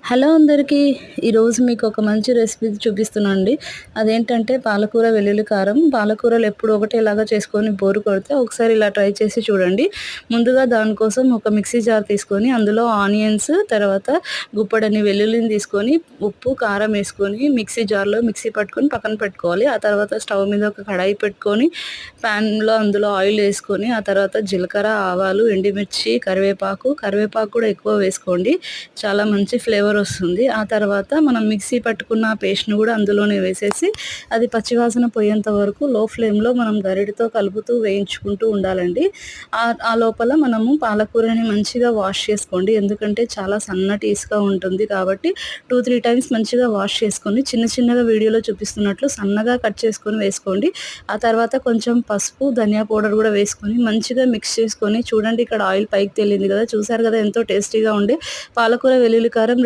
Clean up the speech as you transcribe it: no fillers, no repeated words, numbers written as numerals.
Hello అందరికీ. ఈరోజు మీకు ఒక మంచి రెసిపీ చూపిస్తున్నాను అండి. అదేంటంటే పాలకూర వెల్లుల్లి కారం. పాలకూరలు ఎప్పుడు ఒకటేలాగా చేసుకొని బోరు కొడితే ఒకసారి ఇలా ట్రై చేసి చూడండి. ముందుగా దానికోసం ఒక మిక్సీ జార్ తీసుకొని అందులో ఆనియన్స్, తర్వాత గుప్పడని వెల్లుల్లిని తీసుకొని ఉప్పు, కారం వేసుకొని మిక్సీ జార్లో మిక్సీ పట్టుకొని పక్కన పెట్టుకోవాలి. ఆ తర్వాత స్టవ్ మీద ఒక కడాయి పెట్టుకొని ప్యాన్లో అందులో ఆయిల్ వేసుకొని ఆ తర్వాత జీలకర్ర, ఆవాలు, ఎండుమిర్చి, కరివేపాకు కూడా ఎక్కువ వేసుకోండి. చాలా మంచి ఫ్లేవర్ వస్తుంది. ఆ తర్వాత మనం మిక్సీ పట్టుకున్న పేస్ట్‌ని కూడా అందులోనే వేసేసి అది పచ్చివాసన పోయేంత వరకు లో ఫ్లేమ్‌లో మనం గరిటెతో కలుపుతూ వేయించుకుంటూ ఉండాలండి. ఆ లోపల మనము పాలకూరని మంచిగా వాష్ చేసుకోండి. ఎందుకంటే చాలా సన్నటి ఇసుక ఉంటుంది కాబట్టి 2, 3 టైమ్స్ మంచిగా వాష్ చేసుకొని చిన్న చిన్నగా వీడియోలో చూపిస్తున్నట్లు సన్నగా కట్ చేసుకొని వేసుకోండి. ఆ తర్వాత కొంచెం పసుపు, ధనియా పౌడర్ కూడా వేసుకొని మంచిగా మిక్స్ చేసుకొని చూడండి, ఇక్కడ ఆయిల్ పైకి తేలింది కదా, చూసారు కదా ఎంతో టేస్టీగా ఉండే పాలకూర వెల్లుల్లి కారం